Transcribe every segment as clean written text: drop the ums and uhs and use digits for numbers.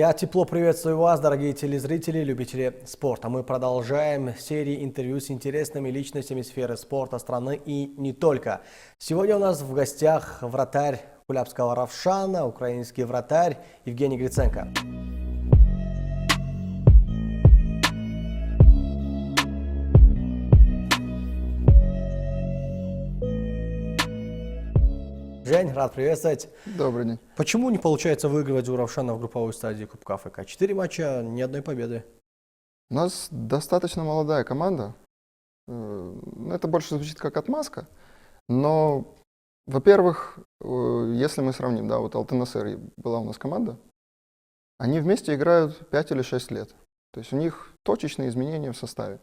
Я тепло приветствую вас, дорогие телезрители, любители спорта. Мы продолжаем серию интервью с интересными личностями сферы спорта страны и не только. Сегодня у нас в гостях вратарь Кулябского Равшана, украинский вратарь Евгений Гриценко. Жень, рад приветствовать. Добрый день. Почему не получается выигрывать у Равшана в групповой стадии Кубка АФК? 4 матча, ни одной победы. У нас достаточно молодая команда. Это больше звучит как отмазка. Но, во-первых, если мы сравним, да, вот Алтын-Асыр была у нас команда, они вместе играют 5 или 6 лет. То есть у них точечные изменения в составе.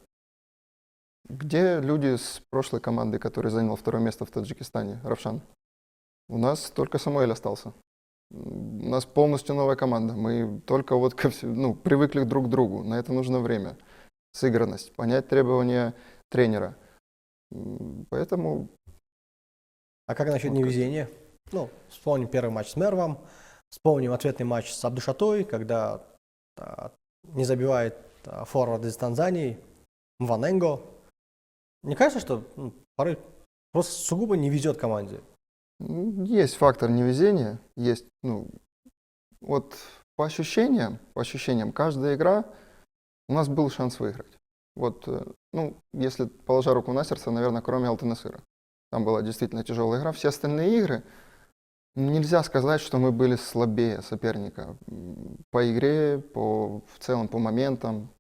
Где люди с прошлой команды, который занял второе место в Таджикистане, Равшан? У нас только Самуэль остался. У нас полностью новая команда. Мы только вот привыкли друг к другу. На это нужно время, сыгранность, понять требования тренера. Поэтому... А как насчет невезения? Вспомним первый матч с Мервом, вспомним ответный матч с Абдушатой, когда не забивает форвард из Танзании, Мваненго. Не кажется, что порой просто сугубо не везет команде? Есть фактор невезения, есть, вот по ощущениям, каждая игра у нас был шанс выиграть. Вот, если положа руку на сердце, наверное, кроме Алтын-Асыра. Там была действительно тяжелая игра. Все остальные игры, нельзя сказать, что мы были слабее соперника по игре, в целом по моментам.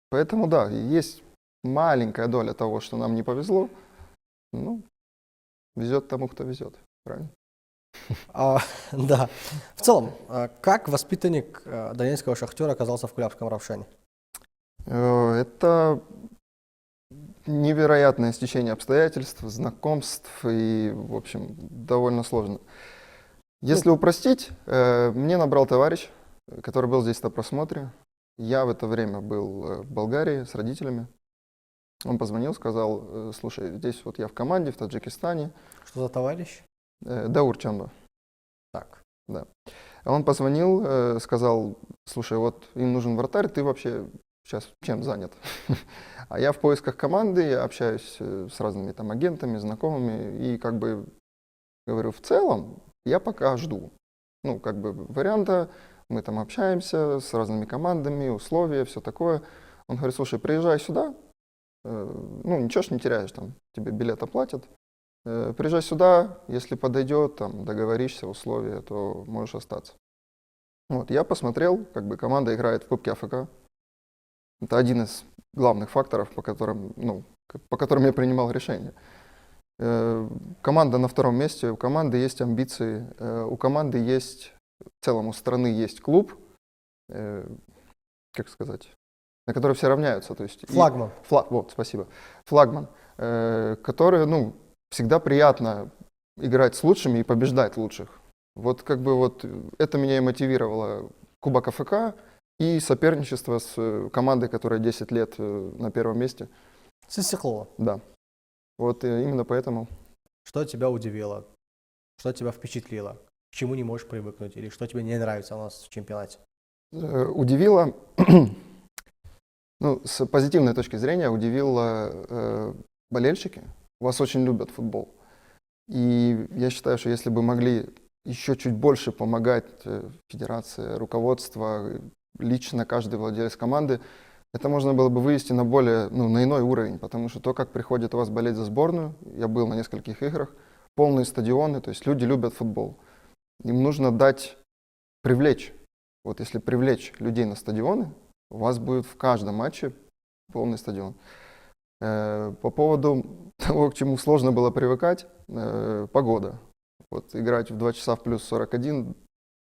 Поэтому, да, есть маленькая доля того, что нам не повезло. Везет тому, кто везет, правильно? Да. В целом, как воспитанник донецкого «Шахтера» оказался в Кулябском Равшане? Это невероятное стечение обстоятельств, знакомств и, в общем, довольно сложно. Если упростить, мне набрал товарищ, который был здесь на просмотре. Я в это время был в Болгарии с родителями. Он позвонил, сказал: слушай, здесь вот я в команде в Таджикистане. Что за товарищ? Даур Чамба. Так. Да. Он позвонил, сказал: слушай, вот им нужен вратарь, ты вообще сейчас чем занят? А я в поисках команды, я общаюсь с разными там агентами, знакомыми, и говорю, в целом я пока жду. Варианта, мы там общаемся с разными командами, условия, все такое. Он говорит: слушай, приезжай сюда. Ничего ж не теряешь, там тебе билет оплатят. Приезжай сюда, если подойдет, там договоришься, условия, то можешь остаться. Вот, я посмотрел, команда играет в Кубке АФК. Это один из главных факторов, по которым я принимал решение. Команда на втором месте, у команды есть амбиции, у команды есть, в целом у страны есть клуб, на который все равняются. То есть Флагман. Спасибо. Флагман, который, всегда приятно играть с лучшими и побеждать лучших. Это меня и мотивировало. Кубок АФК и соперничество с командой, которая 10 лет на первом месте. С Иссыклова. Да. Вот именно поэтому. Что тебя удивило? Что тебя впечатлило? К чему не можешь привыкнуть? Или что тебе не нравится у нас в чемпионате? Удивило... с позитивной точки зрения удивило болельщики. Вас очень любят футбол. И я считаю, что если бы могли еще чуть больше помогать федерация, руководство, лично каждый владелец команды, это можно было бы вывести на более, на иной уровень. Потому что то, как приходят у вас болеть за сборную, я был на нескольких играх, полные стадионы, то есть люди любят футбол. Им нужно привлечь. Вот если привлечь людей на стадионы, у вас будет в каждом матче полный стадион. По поводу того, к чему сложно было привыкать, погода. Вот играть в 2 часа в плюс 41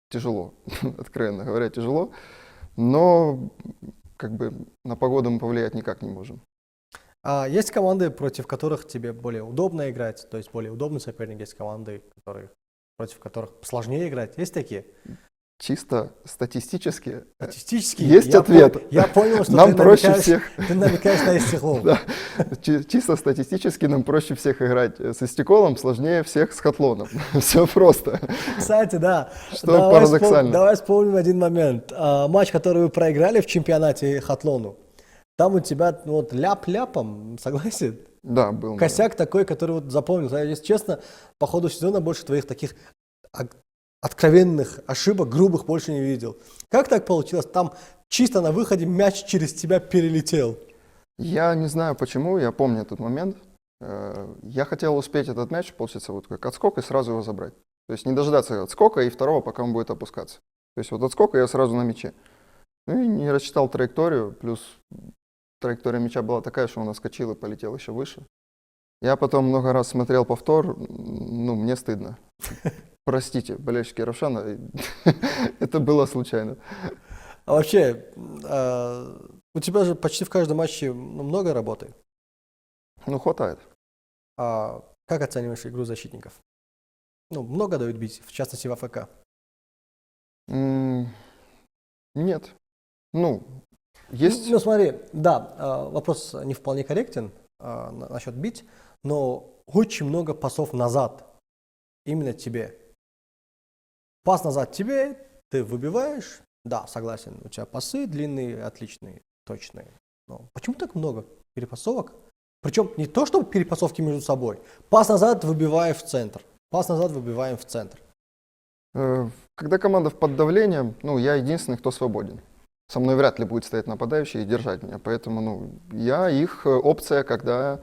тяжело, откровенно говоря, тяжело. Но на погоду мы повлиять никак не можем. А есть команды, против которых тебе более удобно играть, то есть более удобный соперник, есть команды, против которых сложнее играть? Есть такие? чисто статистически Статистически есть я ответ. Я понял, что Нам проще всех. ты намекаешь на Истихлов. Да. Чисто статистически нам проще всех играть с Истиколом, сложнее всех с Хатлоном. Все просто. Кстати, да. Что парадоксально. Давай вспомним один момент. Матч, который вы проиграли в чемпионате Хатлону, там у тебя ну, вот ляп-ляпом, согласен? Да, был. Косяк такой, который вот запомнил. Я, если честно, по ходу сезона больше твоих таких откровенных ошибок, грубых больше не видел. Как так получилось? Там чисто на выходе мяч через тебя перелетел. Я не знаю почему, я помню этот момент. Я хотел успеть этот мяч, получится вот как отскок, и сразу его забрать. То есть не дожидаться отскока и второго, пока он будет опускаться. То есть вот отскок, и я сразу на мяче. Ну и не рассчитал траекторию, плюс траектория мяча была такая, что он отскочил и полетел еще выше. Я потом много раз смотрел повтор, ну, мне стыдно. Простите, болельщики Равшана, это было случайно. А вообще, у тебя же почти в каждом матче много работы. Ну, хватает. А как оцениваешь игру защитников? Ну, много дают бить, в частности в АФК. Нет. Ну, есть... Ну, смотри, да, вопрос не вполне корректен насчет бить, но очень много пасов назад именно тебе. Пас назад тебе, ты выбиваешь, да, согласен, у тебя пасы длинные, отличные, точные. Но почему так много перепасовок? Причем не то, чтобы перепасовки между собой. Пас назад выбиваем в центр. Пас назад выбиваем в центр. Когда команда под давлением, ну, я единственный, кто свободен. Со мной вряд ли будет стоять нападающий и держать меня. Поэтому, ну, я их опция, когда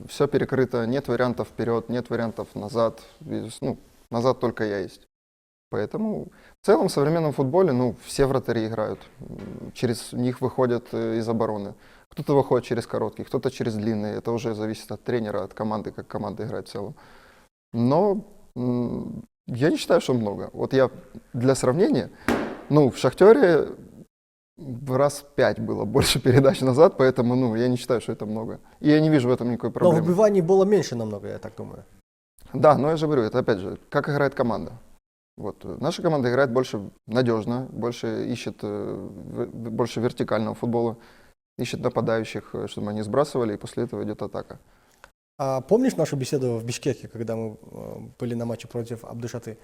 все перекрыто, нет вариантов вперед, нет вариантов назад. Ну, назад только я есть. Поэтому в целом в современном футболе, ну, все вратари играют. Через них выходят из обороны. Кто-то выходит через короткий, кто-то через длинный. Это уже зависит от тренера, от команды, как команда играет в целом. Но я не считаю, что много. Вот я для сравнения, ну, в «Шахтере» в раз 5 было больше передач назад, поэтому, ну, я не считаю, что это много. И я не вижу в этом никакой Но проблемы. выбиваний было меньше намного, я так думаю. Да, но я же говорю, это опять же, как играет команда. Вот. Наша команда играет больше надежно, больше ищет больше вертикального футбола, ищет нападающих, чтобы они сбрасывали, и после этого идет атака. А помнишь нашу беседу в Бишкеке, когда мы были на матче против Абдушаты?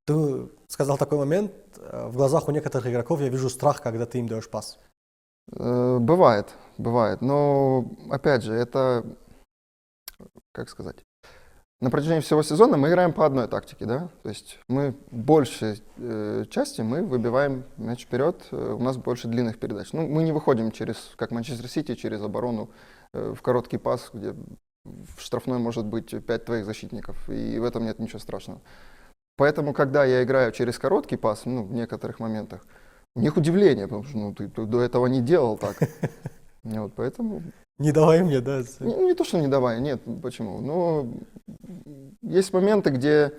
Ты сказал такой момент, в глазах у некоторых игроков я вижу страх, когда ты им даешь пас. Бывает, бывает. Но, опять же, это, как сказать, на протяжении всего сезона мы играем по одной тактике, да? То есть мы большей части мы выбиваем мяч вперед, у нас больше длинных передач. Ну, мы не выходим через, как Манчестер Сити, через оборону в короткий пас, где в штрафной может быть 5 твоих защитников, и в этом нет ничего страшного. Поэтому, когда я играю через короткий пас, ну, в некоторых моментах, у них удивление, потому что ну, ты до этого не делал так. Вот, поэтому... Не давай мне, да? Не то, что не давай, нет, почему. Но есть моменты, где,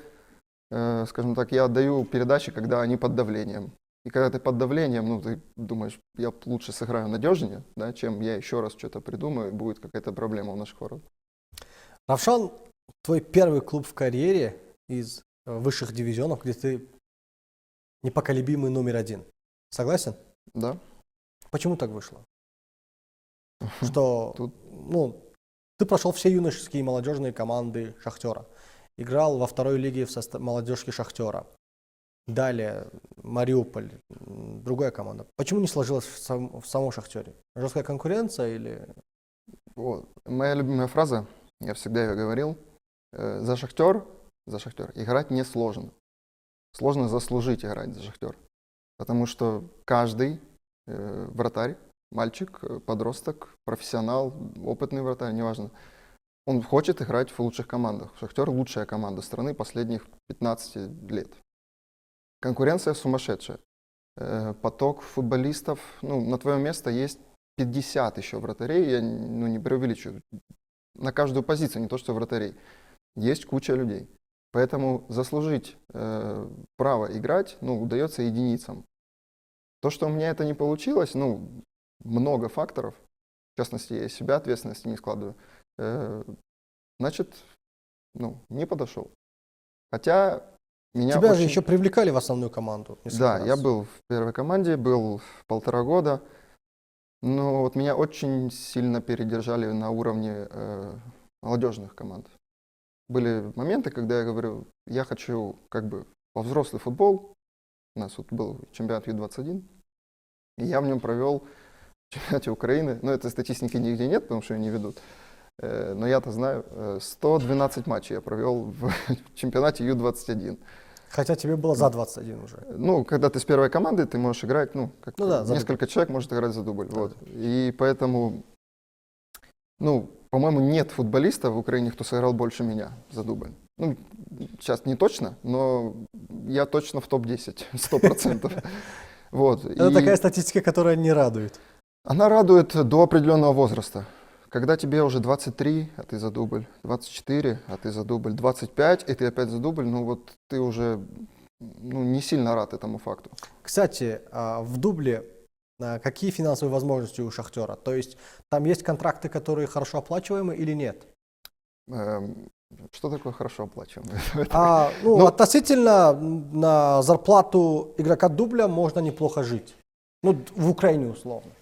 скажем так, я отдаю передачи, когда они под давлением. И когда ты под давлением, ну, ты думаешь, я лучше сыграю надежнее, да, чем я еще раз что-то придумаю, и будет какая-то проблема у наших ворот. Равшан, твой первый клуб в карьере из высших дивизионов, где ты непоколебимый номер один. Согласен? Да. Почему так вышло? Что, Тут... ну, ты прошел все юношеские и молодежные команды Шахтера. Играл во второй лиге в молодежке Шахтера. Далее Мариуполь, другая команда. Почему не сложилось в самом Шахтере? Жесткая конкуренция или... Вот. Моя любимая фраза, я всегда ее говорил, за Шахтер играть не сложно. Сложно заслужить играть за Шахтер. Потому что каждый вратарь, мальчик, подросток, профессионал, опытный вратарь, неважно, он хочет играть в лучших командах. Шахтер — лучшая команда страны последних 15 лет. Конкуренция сумасшедшая. Поток футболистов, ну, на твое место есть 50 еще вратарей, я не преувеличиваю. На каждую позицию, не то что вратарей. Есть куча людей. Поэтому заслужить право играть, ну, удается единицам. То, что у меня это не получилось, ну, много факторов, в частности, я из себя ответственности не складываю, значит, ну, не подошел. Хотя Меня Тебя же очень... еще привлекали в основную команду несколько Да, раз. я был в первой команде, был 1,5 года, но вот меня очень сильно передержали на уровне молодежных команд. Были моменты, когда я говорю, я хочу как бы во взрослый футбол. У нас вот был чемпионат Ю-21, и я в нем провел в чемпионате Украины. Но этой статистики нигде нет, потому что ее не ведут. Но я-то знаю, 112 матчей я провел в чемпионате Ю-21. Хотя тебе было за 21 уже. Ну, когда ты с первой команды, ты можешь играть, ну, как Ну да, за несколько человек может играть за дубль. Да. Вот. И поэтому, ну, по-моему, нет футболиста в Украине, кто сыграл больше меня за дубль. Ну, сейчас не точно, но я точно в топ-10, 100%. Вот. Это И такая статистика, которая не радует. она радует до определенного возраста. Когда тебе уже 23, а ты за дубль, 24, а ты за дубль, 25, и ты опять за дубль, ну вот ты уже не сильно рад этому факту. Кстати, в дубле какие финансовые возможности у Шахтера? То есть там есть контракты, которые хорошо оплачиваемы или нет? Что такое хорошо оплачиваемое? Относительно на зарплату игрока дубля можно неплохо жить. Ну, в Украине условно.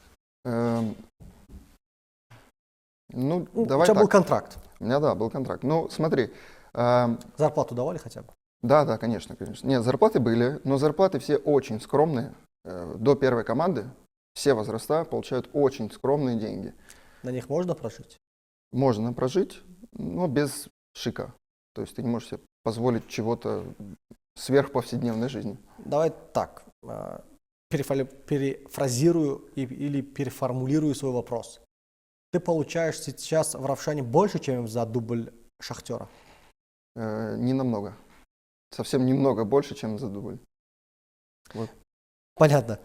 Ну, У давай тебя был так. контракт. У меня, да, был контракт. Ну, смотри. Зарплату давали хотя бы? Да, конечно, конечно. Нет, зарплаты были, но зарплаты все очень скромные. До первой команды все возраста получают очень скромные деньги. На них можно прожить? Можно прожить, но без шика. То есть ты не можешь себе позволить чего-то сверхповседневной жизни. Давай так, перефразирую или переформулирую свой вопрос. Ты получаешь сейчас в Равшане больше, чем за дубль Шахтера? Не намного. Совсем немного больше, чем за дубль. Вот. Понятно.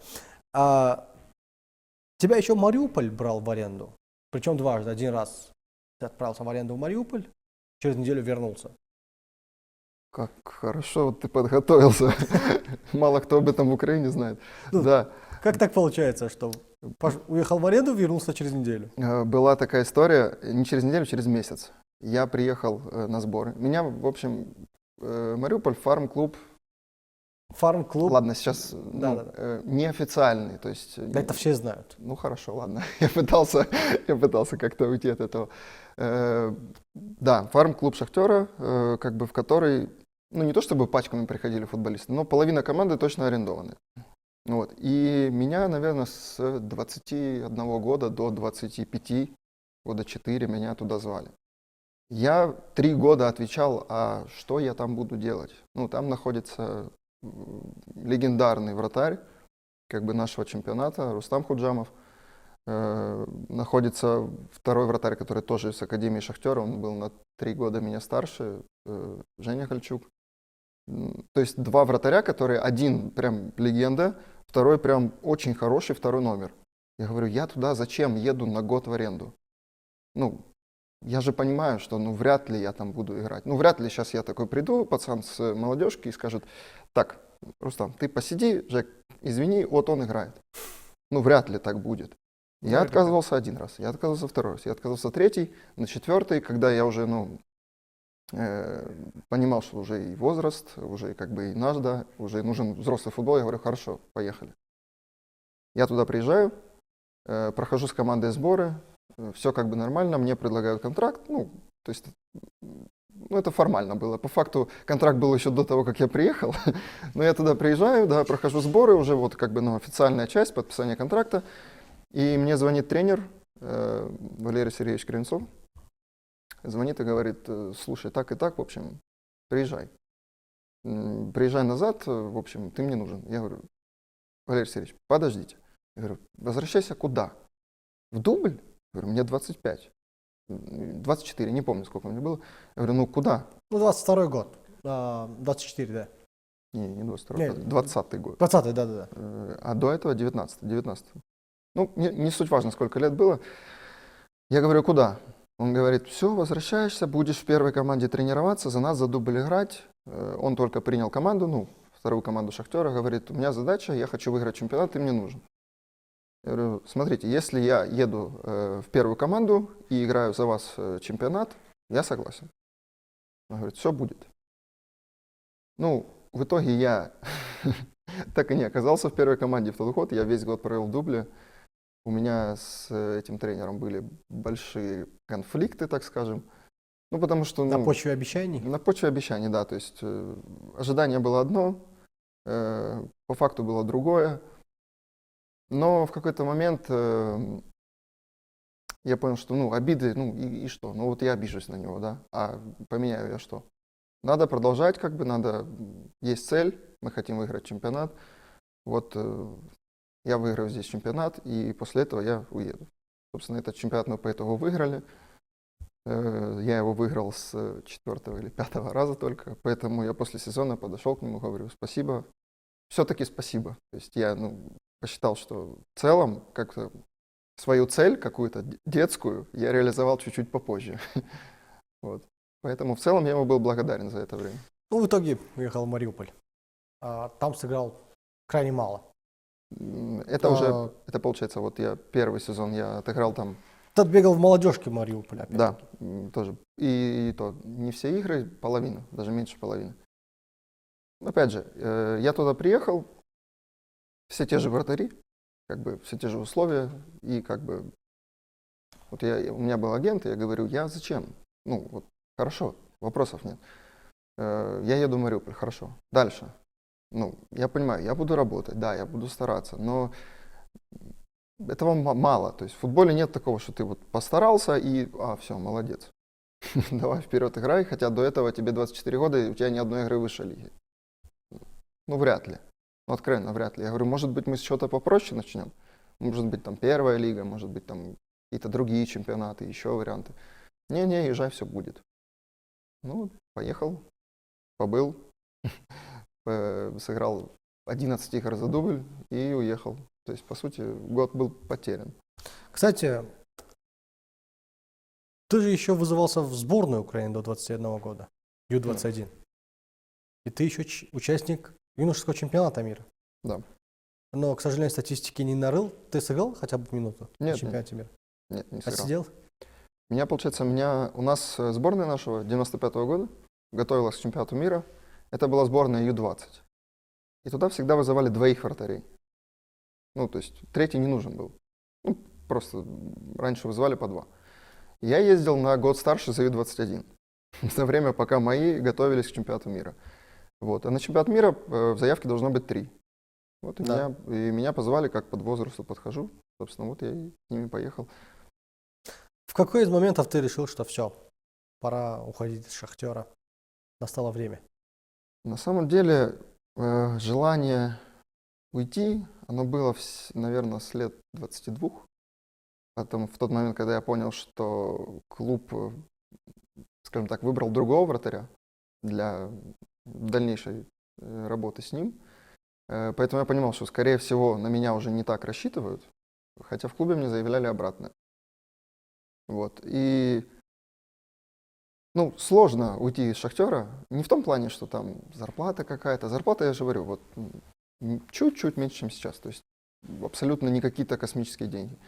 Тебя еще Мариуполь брал в аренду. Причем дважды. Один раз ты отправился в аренду в Мариуполь, через неделю вернулся. Как хорошо вот ты подготовился. Мало кто об этом в Украине знает. Ну, Да. Как так получается, что уехал в аренду, вернулся через неделю? Была такая история, не через неделю, через месяц. Я приехал на сборы. Меня, в общем, Мариуполь, фарм-клуб. Фарм-клуб. Ладно, сейчас неофициальный. То есть, Да это все знают. Ну хорошо, ладно. Я пытался как-то уйти от этого. Да, фарм-клуб Шахтера, как бы в который, ну не то чтобы пачками приходили футболисты, но половина команды точно арендованы. Вот. И меня, наверное, с 21 года до 25, года 4 меня туда звали. Я 3 года отвечал, а что я там буду делать? Ну, там находится легендарный вратарь, как бы нашего чемпионата, Рустам Худжамов. Находится второй вратарь, который тоже из Академии Шахтера, он был на 3 года меня старше, Женя Хальчук. То есть 2 вратаря, которые один прям легенда, второй прям очень хороший, второй номер. Я говорю, я туда зачем еду на год в аренду? Ну, я же понимаю, что вряд ли я там буду играть. Ну, вряд ли сейчас я такой приду, пацан с молодежки, и скажет, так, Рустам, ты посиди, Жек, извини, вот он играет. Ну, вряд ли так будет. Я отказывался 1 раз, я отказывался 2 раз, я отказывался 3, на 4, когда я уже, понимал, что уже и возраст, уже как бы и наш, да, уже нужен взрослый футбол, я говорю, хорошо, поехали. Я туда приезжаю, прохожу с командой сборы, все как бы нормально, мне предлагают контракт, то есть, это формально было. По факту контракт был еще до того, как я приехал, но я туда приезжаю, да, прохожу сборы, уже вот как бы, официальная часть подписания контракта, и мне звонит тренер Валерий Сергеевич Кривенцов, звонит и говорит, слушай, так и так, в общем, приезжай. Приезжай назад, в общем, ты мне нужен. Я говорю, Валерий Сергеевич, подождите. Я говорю, возвращайся куда? В дубль? Я говорю, мне 25. 24, не помню, сколько мне было. Я говорю, куда? 22 год. 24, да. Не 22, 20-й год. 20-й, да. А до этого 19. Не суть важно, сколько лет было. Я говорю, куда? Он говорит, все, возвращаешься, будешь в первой команде тренироваться, за нас за дубль играть. Он только принял команду, вторую команду Шахтера, говорит, у меня задача, я хочу выиграть чемпионат, ты мне нужен. Я говорю, смотрите, если я еду в первую команду и играю за вас чемпионат, я согласен. Он говорит, все будет. в итоге я так и не оказался в первой команде в тот год. Я весь год провел в дубле. У меня с этим тренером были большие конфликты, так скажем. Ну, потому что, На ну, почве обещаний? на почве обещаний, да. То есть ожидание было одно, по факту было другое. Но в какой-то момент я понял, что, ну, обиды, ну, и что? Ну, вот я обижусь на него, да. А поменяю я что? Надо продолжать, как бы, надо... Есть цель, мы хотим выиграть чемпионат. Вот я выиграю здесь чемпионат, и после этого я уеду. Собственно, этот чемпионат мы по итогу выиграли. Я его выиграл с 4-го или 5-го раза только, поэтому я после сезона подошел к нему, говорю: спасибо, все-таки спасибо. То есть я, ну, посчитал, что в целом как-то свою цель какую-то детскую я реализовал чуть-чуть попозже. Вот. Поэтому в целом я ему был благодарен за это время. Ну, в итоге уехал в Мариуполь. Там сыграл крайне мало. Это уже, это получается, вот я первый сезон я отыграл там, Тот бегал в молодежке Мариуполя, да, опять-таки. тоже. И то, не все игры, половина, даже меньше половины. Опять же, я туда приехал, все те же вратари, как бы все те же условия, и как бы вот у меня был агент, и я говорю: я зачем? Ну, вот, хорошо, вопросов нет. Я еду в Мариуполь, хорошо. Дальше. Ну, я понимаю, я буду работать, да, я буду стараться, но этого мало. То есть в футболе нет такого, что ты вот постарался и, все, молодец. Давай вперед играй, хотя до этого тебе 24 года, и у тебя ни одной игры выше лиги. Ну, вряд ли. Ну, откровенно, вряд ли. Я говорю, может быть, мы с чего-то попроще начнем? Может быть, там первая лига, может быть, там какие-то другие чемпионаты, еще варианты. Не, езжай, все будет. Ну, поехал, побыл, сыграл 11 игр за дубль и уехал. То есть, по сути, год был потерян. Кстати, ты же еще вызывался в сборную Украины до 21 года, Ю-21. И ты еще участник юношеского чемпионата мира. Да. Но, к сожалению, статистики не нарыл. Ты сыграл хотя бы минуту Нет, в чемпионате мира? Нет, не сыграл. Отсидел? У нас сборная нашего 95-го года готовилась к чемпионату мира. Это была сборная Ю-20. И туда всегда вызывали двоих вратарей. Ну, то есть третий не нужен был. Ну, просто раньше вызывали по два. Я ездил на год старше за Ю-21. За время, пока мои готовились к чемпионату мира. Вот. А на чемпионат мира в заявке должно быть 3. Вот и, Да. меня позвали, как под возрасту подхожу. Собственно, вот я и с ними поехал. В какой из моментов ты решил, что все, пора уходить из «Шахтера», настало время? На самом деле, желание уйти, оно было, наверное, с лет 22. Потом, в тот момент, когда я понял, что клуб, скажем так, выбрал другого вратаря для дальнейшей работы с ним. Поэтому я понимал, что, скорее всего, на меня уже не так рассчитывают, хотя в клубе мне заявляли обратное. Вот. И, ну, сложно уйти из «Шахтера», не в том плане, что там зарплата какая-то. Зарплата, я же говорю, вот чуть-чуть меньше, чем сейчас. То есть абсолютно не какие-то космические деньги.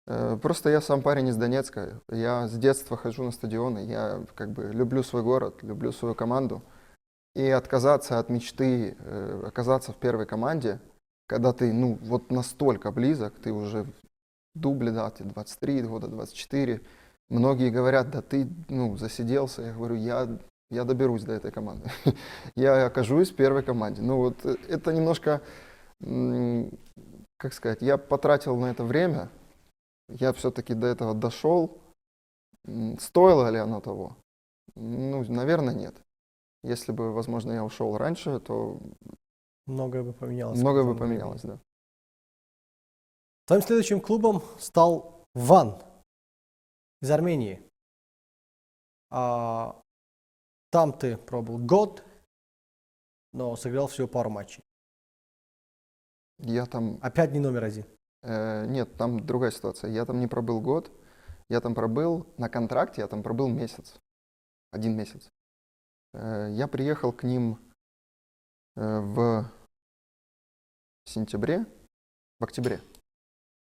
Просто я сам парень из Донецка. Я с детства хожу на стадионы. Я как бы люблю свой город, люблю свою команду. И отказаться от мечты, оказаться в первой команде, когда ты, ну, вот настолько близок, ты уже в дубле, да, тебе 23 года, 24. Многие говорят: да ты, ну, засиделся. Я говорю, я доберусь до этой команды. Я окажусь в первой команде. Ну, вот это немножко, как сказать, я потратил на это время. Я все-таки до этого дошел. Стоило ли оно того? Ну, наверное, нет. Если бы, возможно, я ушел раньше, то Многое бы поменялось. многое бы к тому поменялось, времени. да. Твоим следующим клубом стал ВАН из Армении. Там ты пробыл год, но сыграл всего пару матчей. Я там, Опять не номер один. нет, там другая ситуация. Я там не пробыл год, я там пробыл на контракте, я там пробыл месяц, 1 месяц. Я приехал к ним в сентябре, в октябре.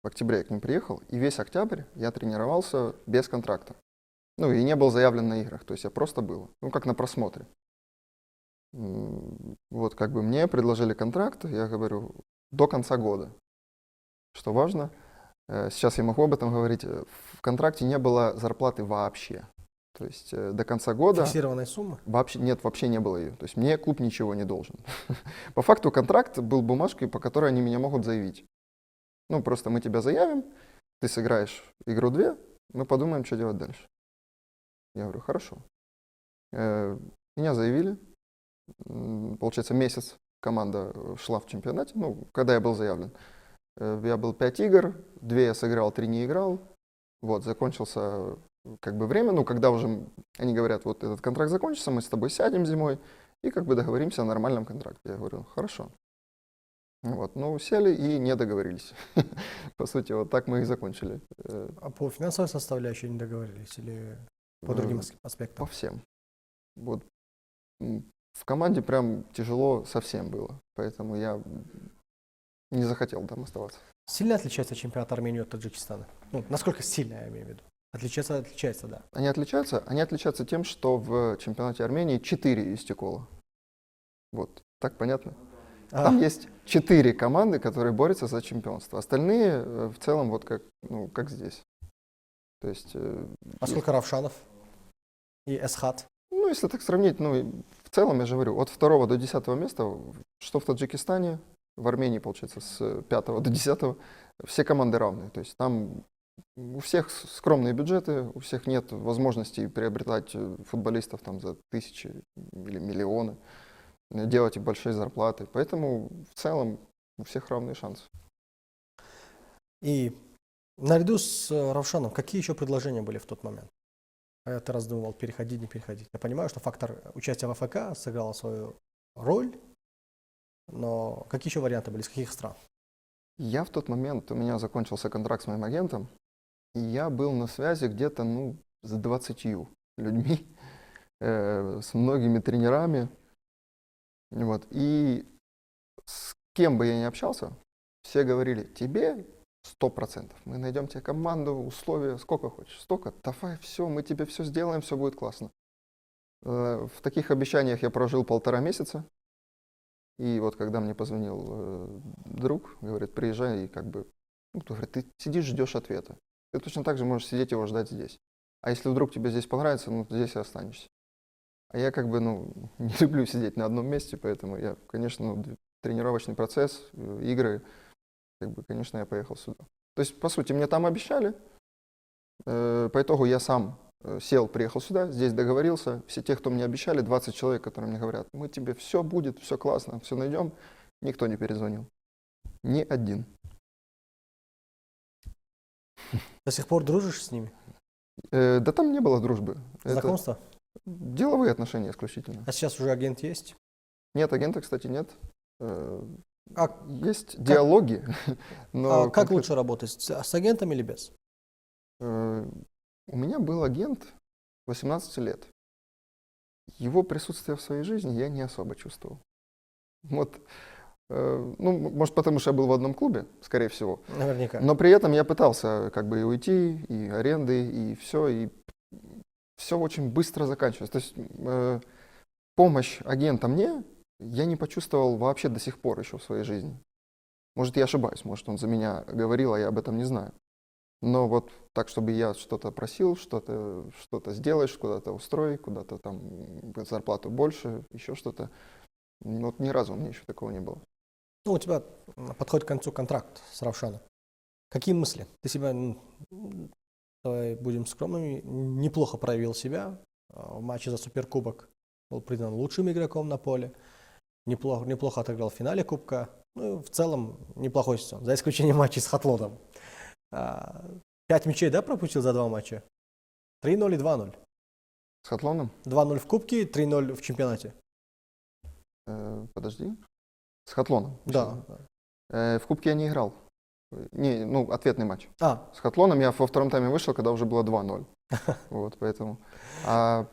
В октябре я к ним приехал, и весь октябрь я тренировался без контракта. Ну, и не был заявлен на играх, то есть я просто был, ну, как на просмотре. Вот как бы мне предложили контракт, я говорю, до конца года. Что важно, сейчас я могу об этом говорить, в контракте не было зарплаты вообще. То есть до конца года Фиксированная сумма? вообще, нет, вообще не было ее. То есть мне клуб ничего не должен. По факту контракт был бумажкой, по которой они меня могут заявить. Ну, просто мы тебя заявим, ты сыграешь игру 2, мы подумаем, что делать дальше. Я говорю, хорошо. Меня заявили. Получается, месяц команда шла в чемпионате, ну, когда я был заявлен. Я был 5 игр, 2 я сыграл, 3 не играл. Вот, закончился как бы время, ну, когда уже они говорят, вот этот контракт закончится, мы с тобой сядем зимой и как бы договоримся о нормальном контракте. Я говорю, хорошо. Вот, ну, сели и не договорились. По сути, вот так мы и закончили. А по финансовой составляющей не договорились или по другим По аспектам? всем. Вот в команде прям тяжело совсем было, поэтому я не захотел там оставаться. Сильно отличается чемпионат Армении от Таджикистана? Ну, насколько сильно, я имею в виду? Отличается, да. Они отличаются тем, что в чемпионате Армении 4 истекола. Вот, так понятно? Там есть 4 команды, которые борются за чемпионство. Остальные в целом вот как, ну, как здесь. То есть, А сколько Равшанов и Эсхат? ну, если так сравнить, ну, в целом, я же говорю, от 2 до 10 места, что в Таджикистане, в Армении, получается, с 5 до 10, все команды равны. То есть там у всех скромные бюджеты, у всех нет возможности приобретать футболистов там за тысячи или миллионы, делать им большие зарплаты. Поэтому в целом у всех равные шансы. И наряду с Равшаном, какие еще предложения были в тот момент? А ты раздумывал, переходить, не переходить. Я понимаю, что фактор участия в АФК сыграл свою роль, но какие еще варианты были, из каких стран? Я в тот момент, у меня закончился контракт с моим агентом, и я был на связи где-то, ну, с 20 людьми, с многими тренерами. Вот. И с кем бы я ни общался, все говорили, тебе 100%. Мы найдем тебе команду, условия, сколько хочешь. Столько, давай, все, мы тебе все сделаем, все будет классно. В таких обещаниях я прожил 1,5 месяца. И вот когда мне позвонил друг, говорит, приезжай, и как бы, ну, говорит, ты сидишь, ждешь ответа. Ты точно так же можешь сидеть его ждать здесь. А если вдруг тебе здесь понравится, ну, здесь и останешься. А я как бы, ну, не люблю сидеть на одном месте, поэтому я, конечно, ну, тренировочный процесс, игры, как бы, конечно, я поехал сюда. То есть, по сути, мне там обещали, по итогу я сам сел, приехал сюда, здесь договорился. Все те, кто мне обещали, 20 человек, которые мне говорят, мы тебе все будет, все классно, все найдем, никто не перезвонил. Ни один. До сих пор дружишь с ними? Да там не было дружбы. Это Знакомство? деловые отношения исключительно. А сейчас уже агент есть? Нет, агента, кстати, нет. А Есть диалоги, но как лучше работать, с агентом или без? У меня был агент 18 лет. Его присутствие в своей жизни я не особо чувствовал. Вот, ну, может, потому что я был в одном клубе, скорее всего. Наверняка. Но при этом я пытался как бы и уйти, и аренды, и все очень быстро заканчивалось. То есть помощь агента мне я не почувствовал вообще до сих пор еще в своей жизни. Может, я ошибаюсь, может, он за меня говорил, а я об этом не знаю. Но вот так, чтобы я что-то просил, что-то сделаешь, куда-то устрой, куда-то там зарплату больше, еще что-то. Вот ни разу у меня еще такого не было. Ну, у тебя подходит к концу контракт с Равшаном. Какие мысли? Ты себя, давай будем скромными, неплохо проявил себя. В матче за Суперкубок был признан лучшим игроком на поле. Неплохо отыграл в финале Кубка. Ну, в целом, неплохой сезон, за исключением матчей с Хатлоном. 5 мячей, да, пропустил за 2 матча? 3-0 и 2-0. С Хатлоном? 2-0 в Кубке, 3-0 в чемпионате. Подожди. С Хатлоном? Да. В Кубке я не играл. Не, ну, ответный матч. А, С Хатлоном я во втором тайме вышел, когда уже было 2-0. Вот, поэтому. А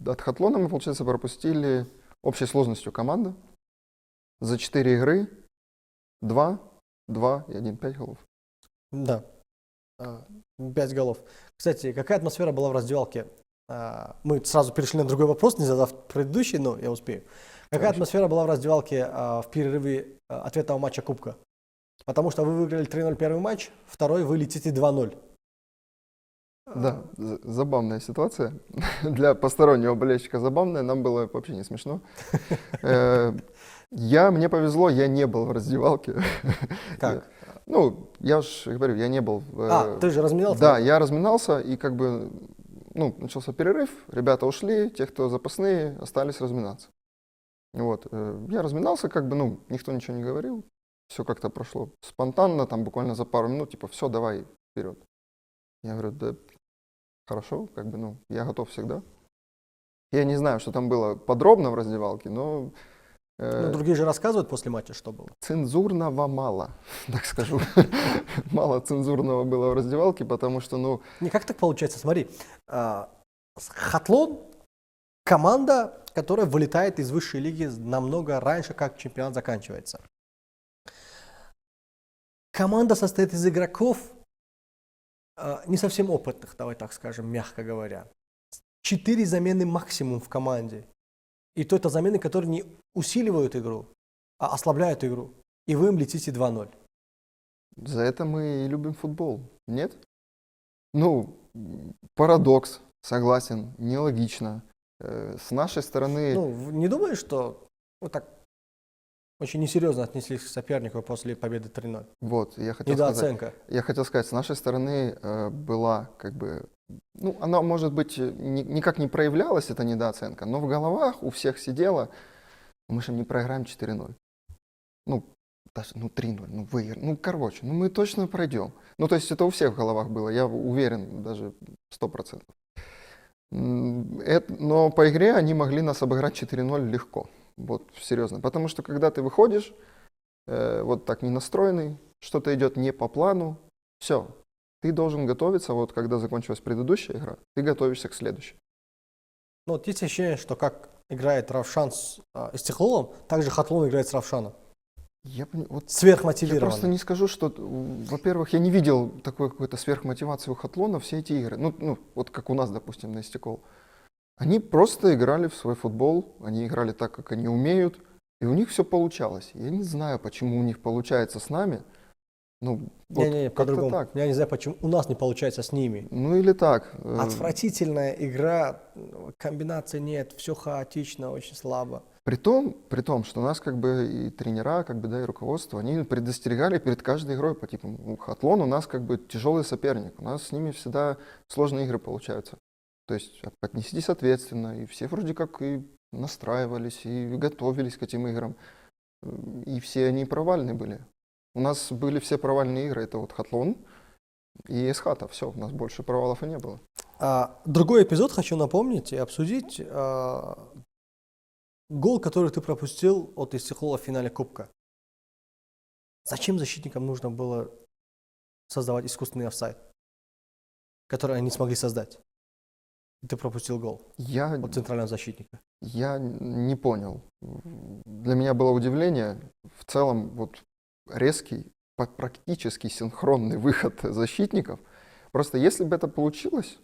от Хатлона мы, получается, пропустили общей сложностью команды. За 4 игры 2 и 1, 5 голов. да. 5 голов. Кстати, какая атмосфера была в раздевалке Мы сразу перешли на другой вопрос, не задав предыдущий, но я успею. Какая атмосфера была в раздевалке в перерыве ответного матча Кубка? Потому что вы выиграли 3-0 первый матч, второй вы летите 2-0. Да, забавная ситуация. Для постороннего болельщика забавная, нам было вообще не смешно. Мне повезло, я не был в раздевалке. Как? Ну, я же говорю, я не был. Ты же разминался? Да, я разминался, и как бы, начался перерыв, ребята ушли, те, кто запасные, остались разминаться. Вот, я разминался, как бы, никто ничего не говорил, все как-то прошло спонтанно, там буквально за пару минут, типа, все, давай, вперед. Я говорю, да, хорошо, как бы, я готов всегда. Я не знаю, что там было подробно в раздевалке, но... другие же рассказывают после матча, что было. Цензурного мало, так скажу. Мало цензурного было в раздевалке, потому что, Не, как так получается? Смотри, Хатлон – команда, которая вылетает из высшей лиги намного раньше, как чемпионат заканчивается. Команда состоит из игроков не совсем опытных, давай так скажем, мягко говоря. 4 замены максимум в команде. И то это замены, которые не усиливают игру, а ослабляют игру. И вы им летите 2-0. За это мы и любим футбол, нет? Парадокс, согласен, нелогично. С нашей стороны... Не думаешь, что вот так очень несерьезно отнеслись к сопернику после победы 3-0? Вот, я хотел Недооценка. сказать, с нашей стороны была как бы... она, может быть, никак не проявлялась, эта недооценка, но в головах у всех сидело, мы же не проиграем 4-0. Даже, 3-0, выиграем. Мы точно пройдем. То есть это у всех в головах было, я уверен, даже 100%. Но по игре они могли нас обыграть 4-0 легко. Вот, серьезно. Потому что когда ты выходишь, вот так не настроенный, что-то идет не по плану, все. Ты должен готовиться, вот когда закончилась предыдущая игра, ты готовишься к следующей. Есть ощущение, что как играет Равшан с Истихлолом, так же Хатлон играет с Равшаном. Сверхмотивированно. Я просто не скажу, что, во-первых, я не видел такой какой-то сверхмотивации у Хатлона все эти игры. Вот как у нас, допустим, на Истикол. Они просто играли в свой футбол, они играли так, как они умеют, и у них все получалось. Я не знаю, почему у них получается с нами. По-другому. Так. Я не знаю, почему у нас не получается с ними. Или так. Отвратительная игра, комбинаций нет, все хаотично, очень слабо. При том, что нас как бы и тренера, и руководство, они предостерегали перед каждой игрой по типу, Хатлон у нас как бы тяжелый соперник, у нас с ними всегда сложные игры получаются. То есть отнеситесь ответственно, и все вроде как и настраивались, и готовились к этим играм, и все они провальные были. У нас были все провальные игры, это вот Хатлон и Эсхата, все, у нас больше провалов и не было. Другой эпизод хочу напомнить и обсудить. Гол, который ты пропустил от Истихлола в финале Кубка. Зачем защитникам нужно было создавать искусственный офсайд, который они смогли создать? И ты пропустил гол от центрального защитника. Я не понял. Для меня было удивление. В целом, вот резкий, практически синхронный выход защитников. Просто если бы это получилось,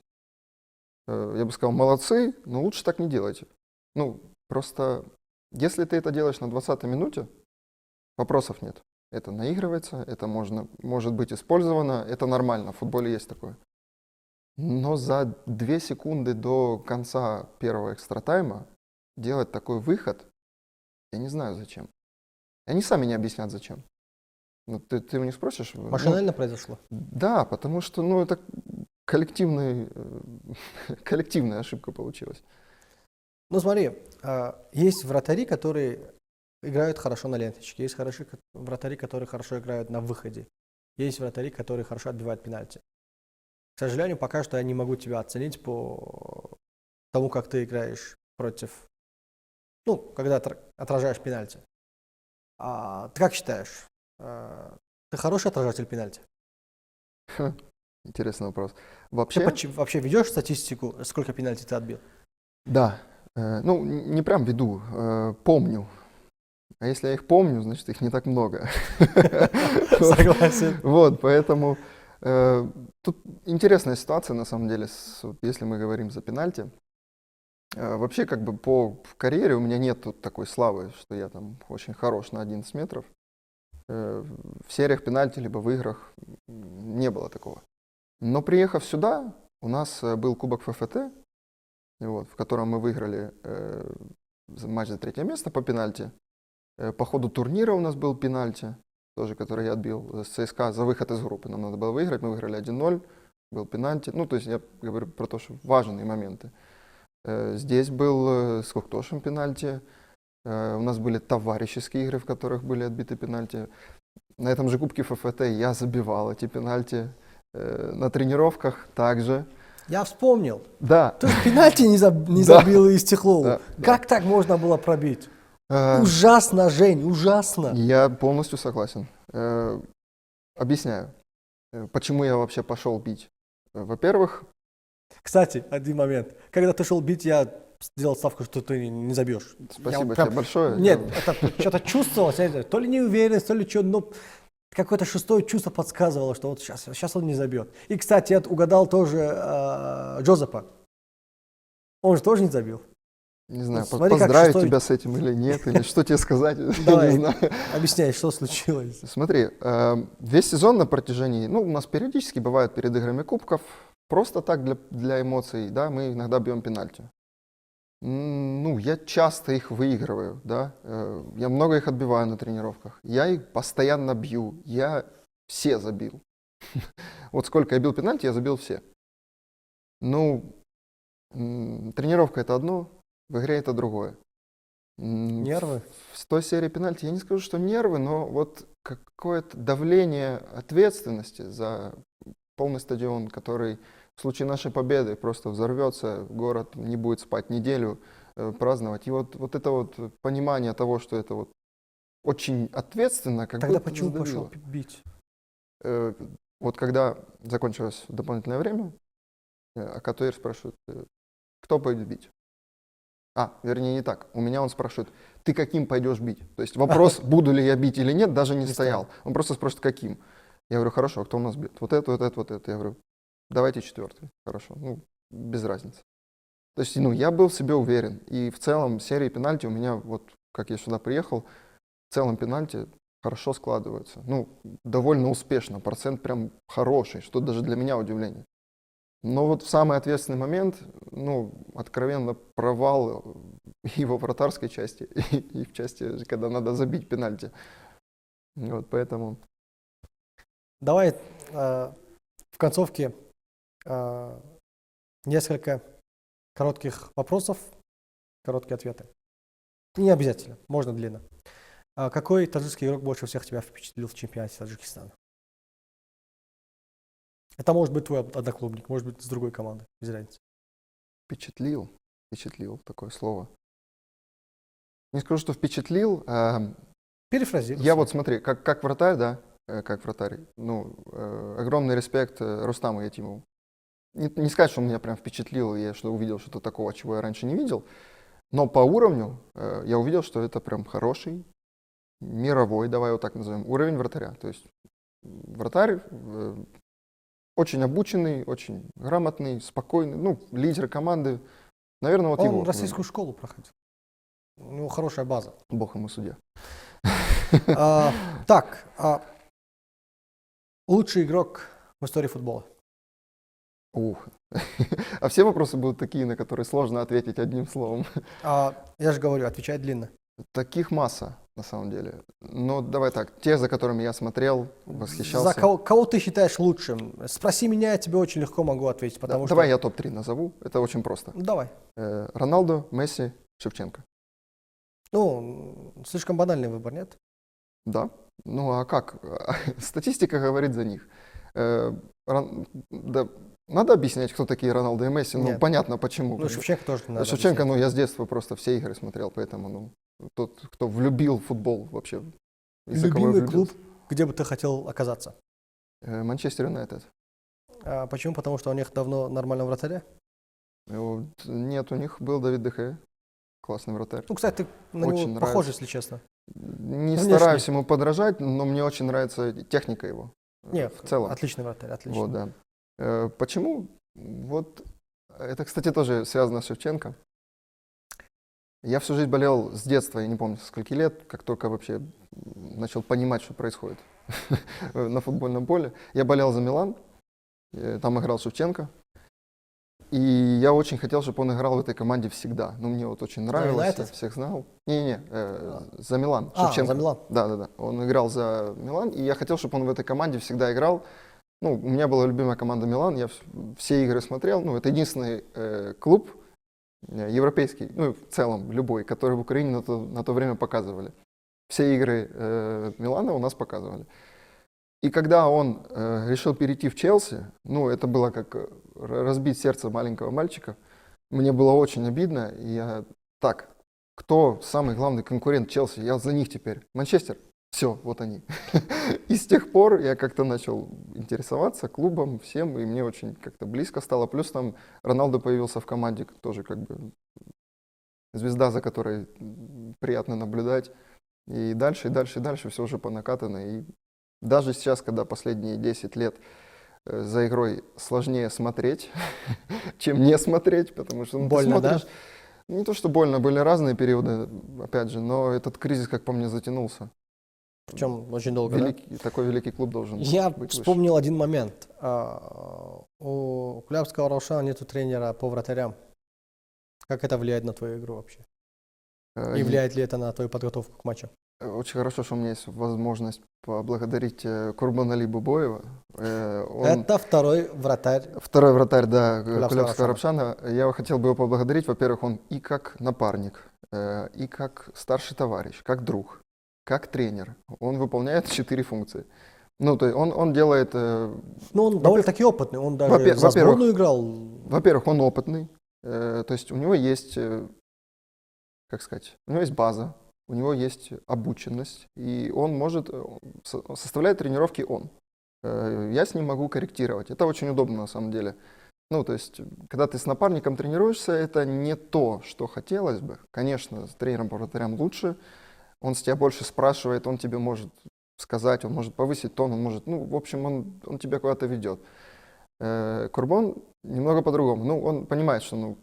я бы сказал, молодцы, но лучше так не делайте. Просто если ты это делаешь на 20-й минуте, вопросов нет. Это наигрывается, это может быть использовано, это нормально, в футболе есть такое. Но за 2 секунды до конца первого экстратайма делать такой выход, я не знаю зачем. Они сами не объяснят зачем. Ты у них спросишь? Машинально произошло? Да, потому что это коллективная ошибка получилась. Смотри, есть вратари, которые играют хорошо на ленточке, есть вратари, которые хорошо играют на выходе, есть вратари, которые хорошо отбивают пенальти. К сожалению, пока что я не могу тебя оценить по тому, как ты играешь против, когда отражаешь пенальти. Ты как считаешь, ты хороший отражатель пенальти? Интересный вопрос. Ты вообще ведешь статистику, сколько пенальти ты отбил? Да. Не прям веду, помню. А если я их помню, значит их не так много. Согласен. Поэтому Тут интересная ситуация, на самом деле, вот если мы говорим за пенальти. Вообще, как бы в карьере у меня нет тут такой славы, что я там очень хорош на 11 метров. В сериях пенальти, либо в играх не было такого. Но приехав сюда, у нас был Кубок ФФТ, вот, в котором мы выиграли матч за 3 место по пенальти. По ходу турнира у нас был пенальти, тоже, который я отбил с ЦСКА за выход из группы. Нам надо было выиграть, мы выиграли 1-0, был пенальти. Ну, то есть я говорю про то, что важные моменты. Здесь был с Коктошем пенальти. У нас были товарищеские игры, в которых были отбиты пенальти. На этом же Кубке ФФТ я забивал эти пенальти. На тренировках также. Я вспомнил. Да. Ты пенальти не Да. забил из Техлову. Да, Как так можно было пробить? Э, Ужасно, Жень, ужасно. Я полностью согласен. Объясняю, почему я вообще пошел бить. Во-первых, Кстати, один момент. Когда ты шел бить, я сделал ставку, что ты не забьешь. спасибо Я тебе большое. Нет, это что-то чувствовалось, знаете, то ли неуверенность, то ли что, но какое-то шестое чувство подсказывало, что вот сейчас он не забьет. И, кстати, я угадал тоже Джозепа. Он же тоже не забил. Не знаю, Вот смотри, как поздравить шестой- тебя с этим или нет, или что тебе сказать, я Давай. не знаю. Объясняй, что случилось. Смотри, весь сезон на протяжении, ну, у нас периодически бывает перед играми кубков, просто так для эмоций, да, мы иногда бьем пенальти. Ну, я часто их выигрываю, да, я много их отбиваю на тренировках, я их постоянно бью, я все забил. Вот сколько я бил пенальти, я забил все. Ну, тренировка это одно, в игре это другое. Нервы? В той серии пенальти я не скажу, что нервы, но вот какое-то давление ответственности за полный стадион, который в случае нашей победы просто взорвется, город не будет спать неделю, праздновать. И вот это вот понимание того, что это вот очень ответственно, как Тогда будто почему задавило. пошел бить? Вот когда закончилось дополнительное время, Акатуир спрашивает, кто пойдет бить? Вернее, не так. У меня он спрашивает, ты каким пойдешь бить? То есть вопрос, буду ли я бить или нет, даже не стоял. Он просто спрашивает, каким. Я говорю, хорошо, а кто у нас бьет? Вот это, вот это, вот это. Я говорю, давайте 4-й. Хорошо, ну, без разницы. То есть, ну, я был в себе уверен. И в целом серии пенальти у меня, вот как я сюда приехал, в целом пенальти хорошо складываются. Ну, довольно успешно, процент прям хороший, что даже для меня удивление. Но вот в самый ответственный момент, ну, откровенно провал и во вратарской части, и в части, когда надо забить пенальти. Вот поэтому... Давай в концовке несколько коротких вопросов, короткие ответы. Не обязательно, можно длинно. Какой таджикский игрок больше всех тебя впечатлил в чемпионате Таджикистана? Это может быть твой одноклубник, может быть с другой команды, без разницы. Впечатлил такое слово. Не скажу, что впечатлил. Перефразируй. Я вот смотри, как вратарь, да, как вратарь, ну, огромный респект Рустаму Ятимову. Не сказать, что он меня прям впечатлил, и я что увидел что-то такого, чего я раньше не видел, но по уровню я увидел, что это прям хороший, мировой, давай его так назовем, уровень вратаря. То есть вратарь очень обученный, очень грамотный, спокойный, ну, лидер команды. Наверное, вот его. Он российскую школу проходил. У него хорошая база. Бог ему судья. Так, лучший игрок в истории футбола. Ух. А все вопросы будут такие, на которые сложно ответить одним словом. Я же говорю, отвечай длинно. Таких масса, на самом деле. Но давай так, те, за которыми я смотрел, восхищался. За кого ты считаешь лучшим? Спроси меня, я тебе очень легко могу ответить, потому что... Давай я топ-3 назову, это очень просто. Давай. Роналдо, Месси, Шевченко. Ну, слишком банальный выбор, нет? Да. Ну а как? Статистика говорит за них. Да, надо объяснять, кто такие Роналдо и Месси. Ну, Нет. понятно, почему. Ну, Шевченко тоже не надо Шевченко, объяснять. ну, я с детства просто все игры смотрел, поэтому, ну, тот, кто влюбил в футбол вообще. из-за кого я Любимый влюбился. клуб, где бы ты хотел оказаться? Манчестер Юнайтед. Почему? Потому что у них давно нормального вратаря? Вот, нет, у них был Давид де Геа, классный вратарь. Ну, кстати, ты на Очень него нравится. похож, если честно. Не Внешне. стараюсь ему подражать, но мне очень нравится техника его. Не, в целом. отличный вратарь, отлично. Вот, да. Почему? Вот это, кстати, тоже связано с Шевченко. Я всю жизнь болел с детства, я не помню, со скольки лет, как только вообще начал понимать, что происходит на футбольном поле. Я болел за Милан, там играл Шевченко. И я очень хотел, чтобы он играл в этой команде всегда. Ну, мне вот очень нравилось, я United? всех знал. Не-не, за Милан, Шевченко. За Милан. Да-да-да, он играл за Милан, и я хотел, чтобы он в этой команде всегда играл. Ну, у меня была любимая команда Милан, я все игры смотрел. Ну, это единственный клуб европейский, ну, в целом любой, который в Украине на то время показывали. Все игры Милана у нас показывали. И когда он решил перейти в Челси, ну, это было как разбить сердце маленького мальчика. Мне было очень обидно. И я, так, кто самый главный конкурент Челси? Я за них теперь. Манчестер. Все, вот они. И с тех пор я как-то начал интересоваться клубом, всем, и мне очень как-то близко стало. Плюс там Роналдо появился в команде, тоже как бы звезда, за которой приятно наблюдать. И дальше, и дальше, и дальше все уже по накатанной. И даже сейчас, когда последние 10 лет за игрой сложнее смотреть, чем не смотреть, потому что больно, ты смотришь, да? Не то, что больно, были разные периоды, опять же, но этот кризис, как по мне, затянулся. Причем очень долго, Такой великий клуб должен Я быть вспомнил один момент. У Кулябского Раушана нету тренера по вратарям. Как это влияет на твою игру вообще? И влияет ли это на твою подготовку к матчу? Очень хорошо, что у меня есть возможность поблагодарить Курбанали Бубоева. Это второй вратарь. Второй вратарь, да, Кулябского Раушана. Я хотел бы его поблагодарить. Во-первых, он и как напарник, и как старший товарищ, как друг, как тренер. Он выполняет 4 функции. Ну, то есть он делает... Ну, он довольно-таки опытный. Он даже за сборную играл. Во-первых, он опытный. То есть у него есть, как сказать, у него есть база. У него есть обученность, и он может, составляет тренировки он. Я с ним могу корректировать. Это очень удобно на самом деле. Ну, то есть, когда ты с напарником тренируешься, это не то, что хотелось бы. Конечно, с тренером по вратарям лучше. Он с тебя больше спрашивает, он тебе может сказать, он может повысить тон, он может, ну, в общем, он тебя куда-то ведет. Курбон немного по-другому. Ну, он понимает, что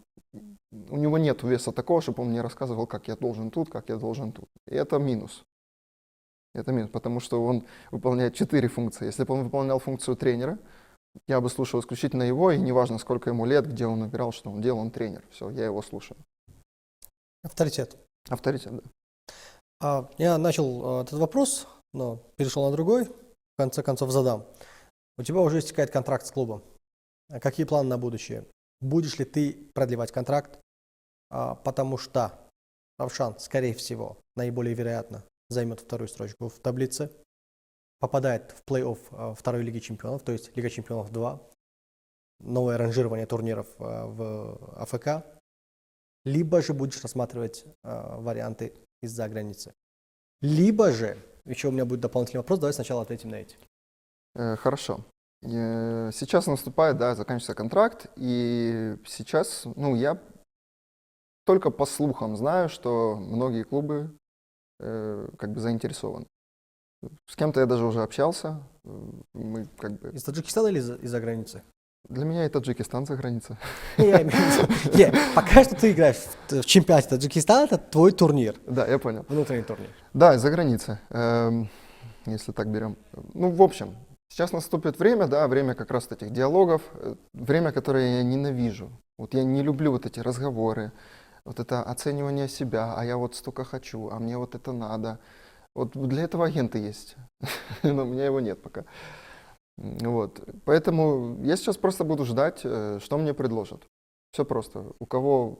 у него нет веса такого, чтобы он мне рассказывал, как я должен тут, как я должен тут. И это минус. Это минус, потому что он выполняет 4 функции. Если бы он выполнял функцию тренера, я бы слушал исключительно его, и неважно, сколько ему лет, где он играл, что он делал, он тренер. Все, я его слушаю. Авторитет. Авторитет, да. Я начал этот вопрос, но перешел на другой. В конце концов задам. У тебя уже истекает контракт с клубом. Какие планы на будущее? Будешь ли ты продлевать контракт? Потому что Равшан, скорее всего, наиболее вероятно, займет вторую строчку в таблице, попадает в плей-офф второй Лиги Чемпионов, то есть Лига Чемпионов 2, новое ранжирование турниров в АФК, либо же будешь рассматривать варианты из-за границы. Либо же, еще у меня будет дополнительный вопрос, давай сначала ответим на эти. Хорошо. Сейчас наступает, да, заканчивается контракт, и сейчас, ну, я только по слухам знаю, что многие клубы как бы заинтересованы. С кем-то я даже уже общался. Мы как бы... Из Таджикистана или из-за границы? Для меня и Таджикистан за граница. Пока что ты играешь в чемпионате Таджикистана, это твой турнир. Да, я понял. Внутренний турнир. Да, из-за границы, если так берем. Ну, в общем, сейчас наступит время, да, время как раз этих диалогов, время, которое я ненавижу. Вот я не люблю вот эти разговоры, вот это оценивание себя, а я вот столько хочу, а мне вот это надо. Вот для этого агенты есть, но у меня его нет пока. Вот. Поэтому я сейчас просто буду ждать, что мне предложат. Все просто. У кого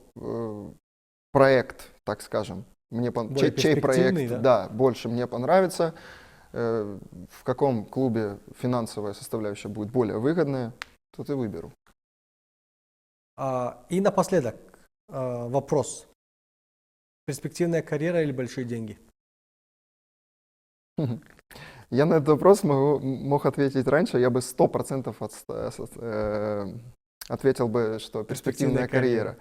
проект, так скажем, чей проект, да, больше мне понравится, в каком клубе финансовая составляющая будет более выгодная, тот и выберу. И напоследок вопрос. Перспективная карьера или большие деньги? Я на этот вопрос мог ответить раньше, я бы 100% ответил бы, что перспективная карьера.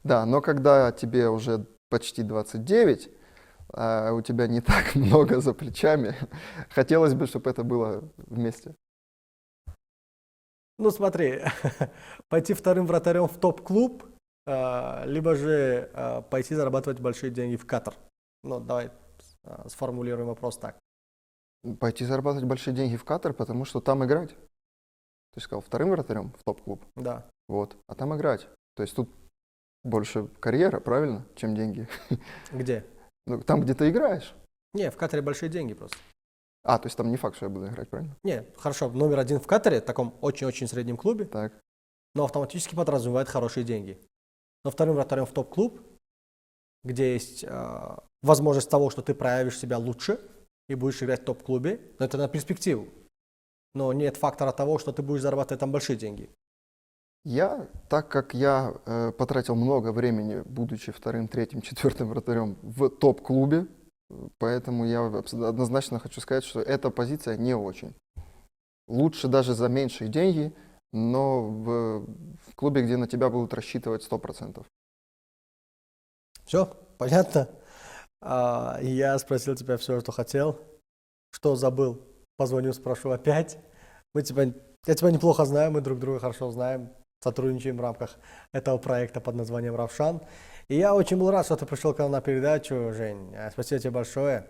Да, но когда тебе уже почти 29, а у тебя не так много за плечами, хотелось бы, чтобы это было вместе. Ну смотри, пойти вторым вратарем в топ-клуб, либо же пойти зарабатывать большие деньги в Катар. Ну, давай сформулируем вопрос так. Пойти зарабатывать большие деньги в Катар, потому что там играть. Ты сказал, вторым вратарем в топ-клуб. Да. Вот. А там играть. То есть тут больше карьера, правильно, чем деньги. Где? Ну, там, где ты играешь. Не, в Катаре большие деньги просто. А, то есть там не факт, что я буду играть, правильно? Не, хорошо, номер один в Катаре, таком очень-очень среднем клубе, Так. но автоматически подразумевает хорошие деньги. Но вторым вратарем в топ-клуб, где есть возможность того, что ты проявишь себя лучше и будешь играть в топ-клубе, но это на перспективу. Но нет фактора того, что ты будешь зарабатывать там большие деньги. Так как я потратил много времени, будучи вторым, третьим, четвертым вратарем в топ-клубе, поэтому я однозначно хочу сказать, что эта позиция не очень. Лучше даже за меньшие деньги, но в клубе, где на тебя будут рассчитывать 100%. Все, понятно? Я спросил тебя все, что хотел. Что забыл? Позвоню, спрошу опять. Я тебя неплохо знаю, мы друг друга хорошо знаем, сотрудничаем в рамках этого проекта под названием «Равшан». И я очень был рад, что ты пришел к нам на передачу, Жень. Спасибо тебе большое.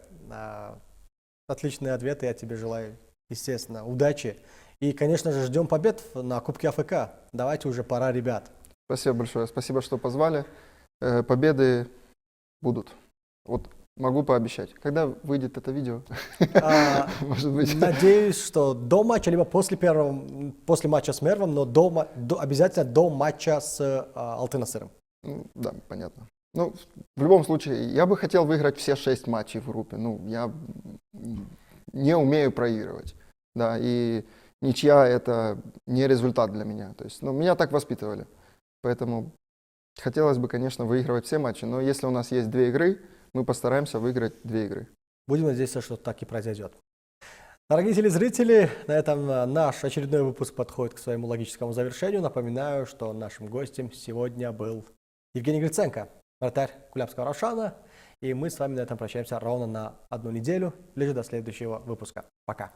Отличные ответы, я тебе желаю, естественно, удачи. И, конечно же, ждем побед на Кубке АФК. Давайте уже, пора, ребят. Спасибо большое, спасибо, что позвали. Победы будут. Вот могу пообещать. Когда выйдет это видео? Может быть. Надеюсь, что до матча, либо после матча с Мервом, но обязательно до матча с Алтынасыром. Да, понятно. Ну, в любом случае, я бы хотел выиграть все 6 матчей в группе. Ну, я не умею проигрывать. Да, и ничья — это не результат для меня. То есть, меня так воспитывали. Поэтому хотелось бы, конечно, выигрывать все матчи. Но если у нас есть 2 игры, мы постараемся выиграть 2 игры. Будем надеяться, что так и произойдет. Дорогие телезрители, на этом наш очередной выпуск подходит к своему логическому завершению. Напоминаю, что нашим гостем сегодня был Евгений Гриценко, вратарь Кулябского «Равшана». И мы с вами на этом прощаемся ровно на 1 неделю, лишь до следующего выпуска. Пока.